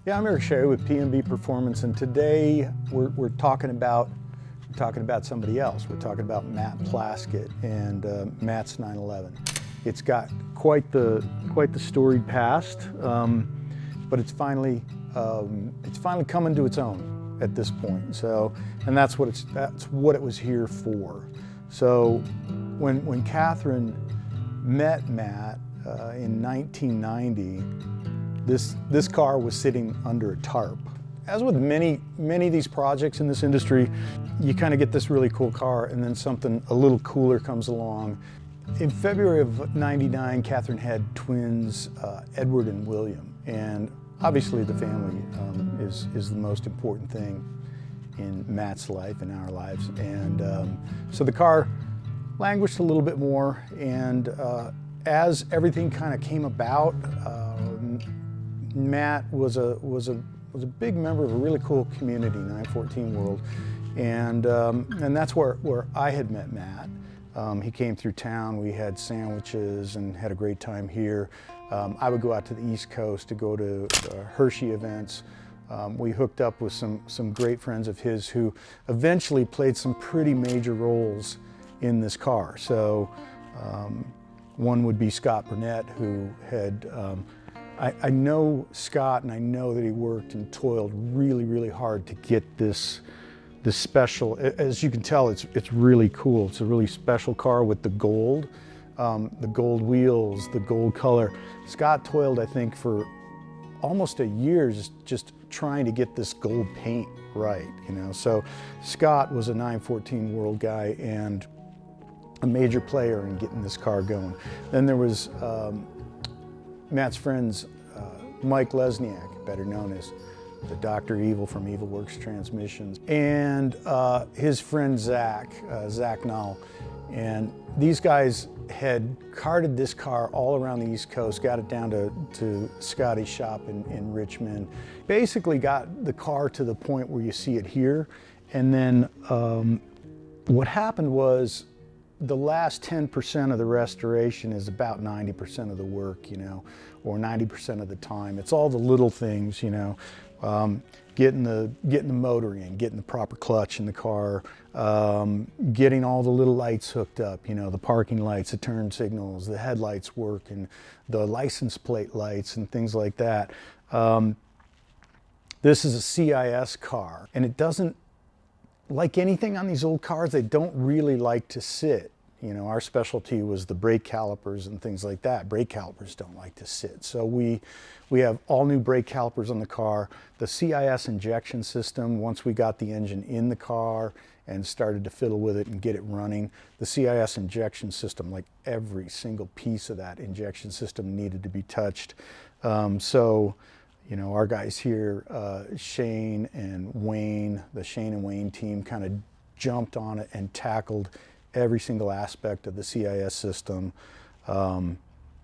Yeah, I'm Eric Sherry with P&B Performance, and today we're talking about somebody else. We're talking about Matt Plaskett and Matt's 911. It's got quite the storied past, but it's finally coming to its own at this point. So, and that's what it was here for. So, when Katherine met Matt in 1990. This car was sitting under a tarp. As with many of these projects in this industry, you kind of get this really cool car and then something a little cooler comes along. In February of '99, Katherine had twins, Edward and William, and obviously the family is the most important thing in Matt's life and our lives. And so the car languished a little bit more, and as everything kind of came about, Matt was a big member of a really cool community, 914 World, and that's where I had met Matt. He came through town. We had sandwiches and had a great time here. I would go out to the East Coast to go to Hershey events. We hooked up with some great friends of his who eventually played some pretty major roles in this car. So one would be Scott Burnett, who had I know Scott, and I know that he worked and toiled really hard to get this special. As you can tell, it's really cool. It's a really special car with the gold wheels, the gold color. Scott toiled, I think, for almost a year just trying to get this gold paint right, you know. So Scott was a 914 World guy and a major player in getting this car going. Then there was Matt's friends, Mike Lesniak, better known as the Dr. Evil from Evil Works Transmissions, and his friend Zach Nall. And these guys had carted this car all around the East Coast, got it down to Scotty's shop in Richmond. Basically got the car to the point where you see it here. And then what happened was, the last 10% of the restoration is about 90% of the work, you know, or 90% of the time. It's all the little things, you know, getting the motor in, getting the proper clutch in the car, getting all the little lights hooked up, you know, the parking lights, the turn signals, the headlights work, and the license plate lights and things like that. This is a CIS car, and it doesn't, like anything on these old cars, they don't really like to sit. You know, our specialty was the brake calipers and things like that. Brake calipers don't like to sit. So we have all new brake calipers on the car. The CIS injection system, once we got the engine in the car and started to fiddle with it and get it running, the CIS injection system, like every single piece of that injection system needed to be touched. So, you know, our guys here, Shane and Wayne, the Shane and Wayne team kind of jumped on it and tackled every single aspect of the CIS system.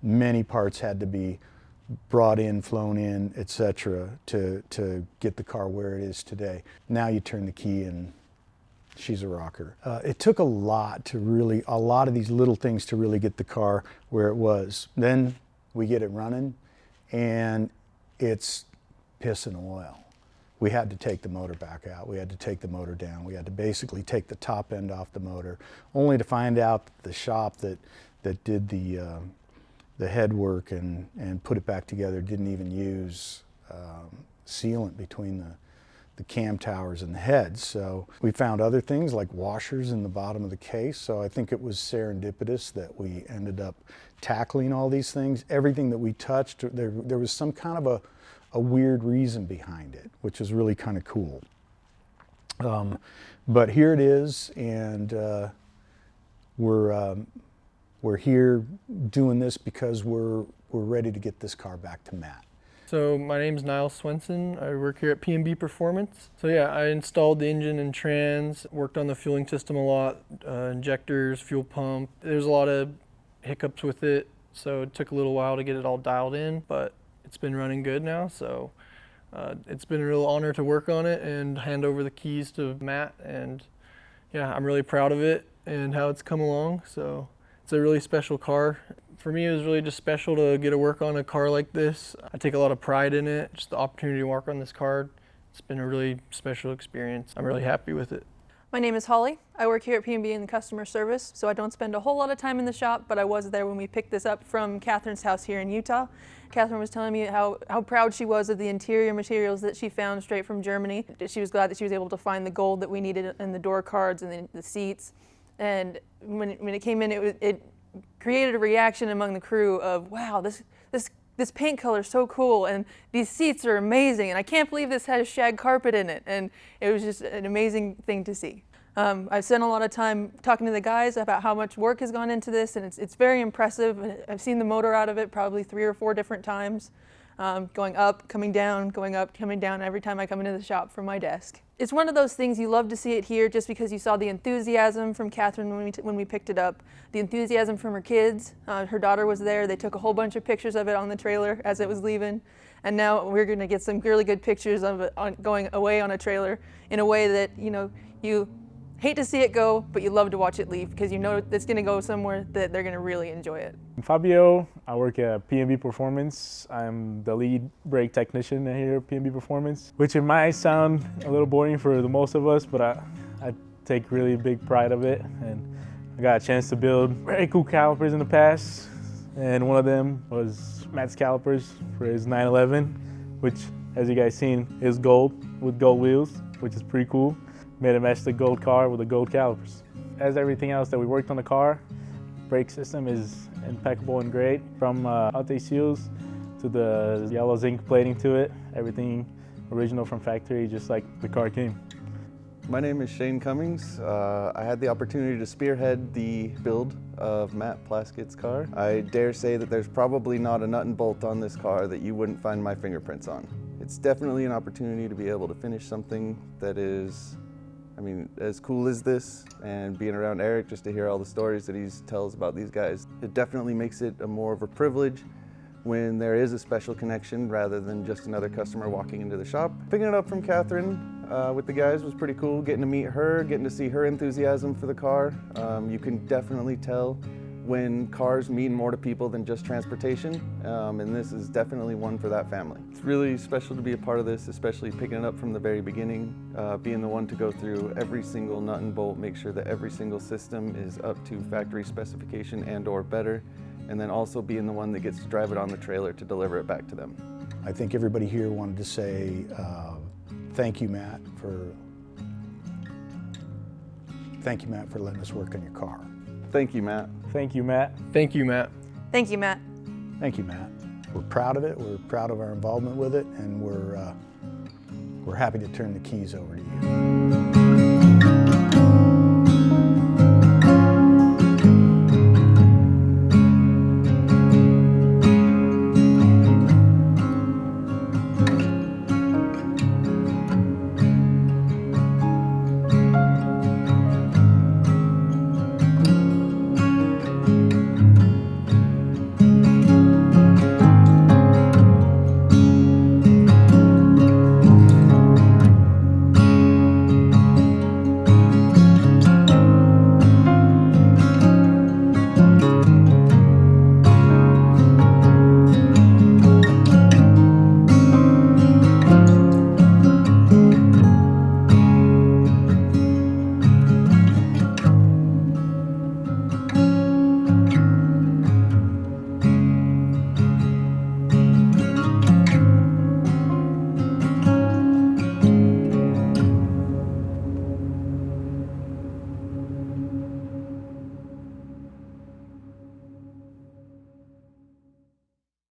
Many parts had to be brought in, flown in, etc., to get the car where it is today. Now you turn the key and she's a rocker. It took a lot of these little things to really get the car where it was. Then we get it running, and it's piss and oil. We had to take the motor back out. We had to take the motor down. We had to basically take the top end off the motor, only to find out that the shop that did the head work and put it back together didn't even use sealant between the cam towers and the heads. So we found other things like washers in the bottom of the case. So I think it was serendipitous that we ended up tackling all these things. Everything that we touched, there was some kind of a weird reason behind it, which is really kind of cool. But here it is, and we're here doing this because we're ready to get this car back to Matt. So my name's Niles Swenson. I work here at P&B Performance. So yeah, I installed the engine and trans, worked on the fueling system a lot, injectors, fuel pump. There's a lot of hiccups with it, so it took a little while to get it all dialed in, but it's been running good now. So it's been a real honor to work on it and hand over the keys to Matt. And yeah, I'm really proud of it and how it's come along. So it's a really special car For me, it was really just special to get to work on a car like this. I take a lot of pride in it, just the opportunity to work on this car. It's been a really special experience. I'm really happy with it. My name is Holly. I work here at P&B in customer service, so I don't spend a whole lot of time in the shop, but I was there when we picked this up from Katherine's house here in Utah. Katherine was telling me how proud she was of the interior materials that she found straight from Germany. She was glad that she was able to find the gold that we needed in the door cards and the seats. And when it came in, it created a reaction among the crew of, wow, this paint color is so cool, and these seats are amazing, and I can't believe this has shag carpet in it. And it was just an amazing thing to see. I've spent a lot of time talking to the guys about how much work has gone into this, and it's very impressive. I've seen the motor out of it probably 3 or 4 different times, going up, coming down, going up, coming down every time I come into the shop from my desk. It's one of those things you love to see it here just because you saw the enthusiasm from Katherine when we picked it up, the enthusiasm from her kids. Her daughter was there. They took a whole bunch of pictures of it on the trailer as it was leaving. And now we're going to get some really good pictures of it going away on a trailer in a way that, you hate to see it go, but you love to watch it leave because you know it's going to go somewhere that they're going to really enjoy it. I'm Fabio. I work at P&B Performance. I'm the lead brake technician here at P&B Performance, which it might sound a little boring for the most of us, but I take really big pride of it. And I got a chance to build very cool calipers in the past, and one of them was Matt's calipers for his 911, which, as you guys seen, is gold with gold wheels, which is pretty cool. Made it match the gold car with the gold calipers. As everything else that we worked on the car, brake system is impeccable and great. From outtake seals to the yellow zinc plating to it, everything original from factory, just like the car came. My name is Shane Cummings. I had the opportunity to spearhead the build of Matt Plaskett's car. I dare say that there's probably not a nut and bolt on this car that you wouldn't find my fingerprints on. It's definitely an opportunity to be able to finish something that is, as cool as this, and being around Eric just to hear all the stories that he tells about these guys. It definitely makes it more of a privilege when there is a special connection rather than just another customer walking into the shop. Picking it up from Katherine with the guys was pretty cool, getting to meet her, getting to see her enthusiasm for the car. You can definitely tell when cars mean more to people than just transportation, and this is definitely one for that family. It's really special to be a part of this, especially picking it up from the very beginning, being the one to go through every single nut and bolt, make sure that every single system is up to factory specification and or better, and then also being the one that gets to drive it on the trailer to deliver it back to them. I think everybody here wanted to say thank you, Matt, for letting us work on your car. Thank you, Matt. Thank you, Matt. Thank you, Matt. Thank you, Matt. Thank you, Matt. We're proud of it. We're proud of our involvement with it, and we're happy to turn the keys over to you.